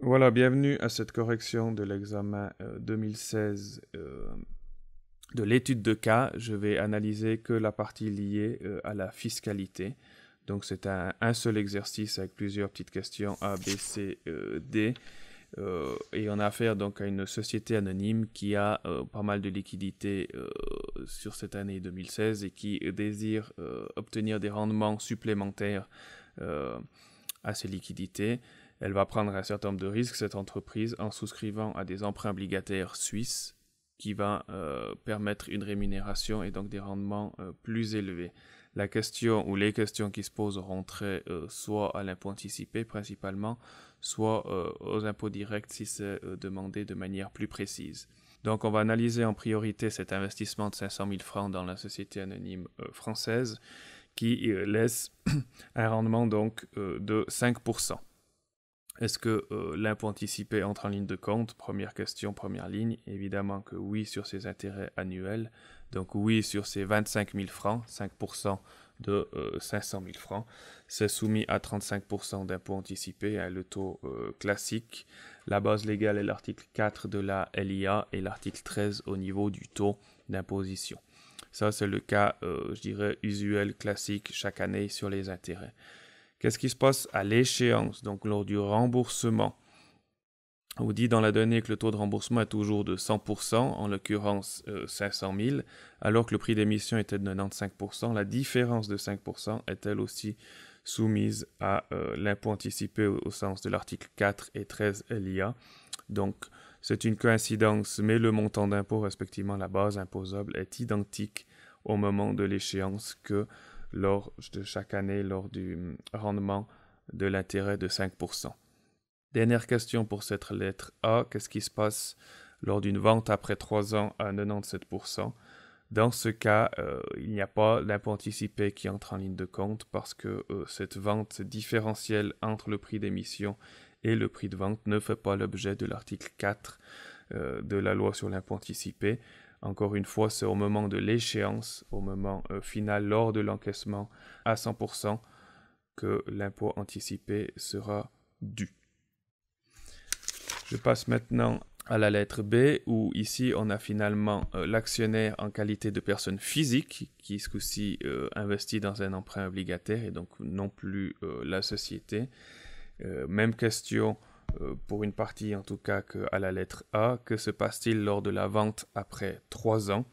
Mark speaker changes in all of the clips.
Speaker 1: Voilà, bienvenue à cette correction de l'examen 2016 de l'étude de cas. Je vais analyser que la partie liée à la fiscalité. Donc c'est un seul exercice avec plusieurs petites questions A, B, C, D. Et on a affaire donc à une société anonyme qui a pas mal de liquidités sur cette année 2016 et qui désire obtenir des rendements supplémentaires à ces liquidités. Elle va prendre un certain nombre de risques, cette entreprise, en souscrivant à des emprunts obligataires suisses qui va permettre une rémunération et donc des rendements plus élevés. La question ou les questions qui se posent auront trait soit à l'impôt anticipé principalement, soit aux impôts directs si c'est demandé de manière plus précise. Donc on va analyser en priorité cet investissement de 500 000 francs dans la société anonyme française qui laisse un rendement donc de 5%. Est-ce que l'impôt anticipé entre en ligne de compte? Première question, première ligne. Évidemment que oui sur ses intérêts annuels. Donc oui sur ses 25 000 francs, 5% de 500 000 francs. C'est soumis à 35% d'impôt anticipé, le taux classique. La base légale est l'article 4 de la LIA et l'article 13 au niveau du taux d'imposition. Ça, c'est le cas, je dirais, usuel, classique, chaque année sur les intérêts. Qu'est-ce qui se passe à l'échéance, donc lors du remboursement? On vous dit dans la donnée que le taux de remboursement est toujours de 100%, en l'occurrence 500 000, alors que le prix d'émission était de 95%. La différence de 5% est elle aussi soumise à l'impôt anticipé au sens de l'article 4 et 13 LIA. Donc, c'est une coïncidence, mais le montant d'impôt, respectivement la base imposable, est identique au moment de l'échéance que lors de chaque année, lors du rendement de l'intérêt de 5%. Dernière question pour cette lettre A, qu'est-ce qui se passe lors d'une vente après 3 ans à 97%? Dans ce cas, il n'y a pas d'impôt anticipé qui entre en ligne de compte parce que cette vente différentielle entre le prix d'émission et le prix de vente ne fait pas l'objet de l'article 4 de la loi sur l'impôt anticipé. Encore une fois, c'est au moment de l'échéance, au moment final, lors de l'encaissement à 100%, que l'impôt anticipé sera dû. Je passe maintenant à la lettre B, où ici on a finalement l'actionnaire en qualité de personne physique, qui ce coup-ci investit dans un emprunt obligataire, et donc non plus la société. Même question pour une partie en tout cas qu'à la lettre A. Que se passe-t-il lors de la vente après 3 ans?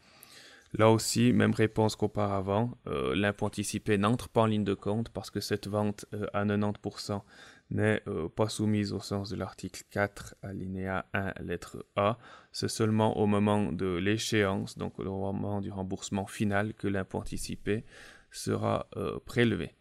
Speaker 1: Là aussi, même réponse qu'auparavant. L'impôt anticipé n'entre pas en ligne de compte parce que cette vente à 90% n'est pas soumise au sens de l'article 4, alinéa 1, lettre A. C'est seulement au moment de l'échéance, donc au moment du remboursement final, que l'impôt anticipé sera prélevé.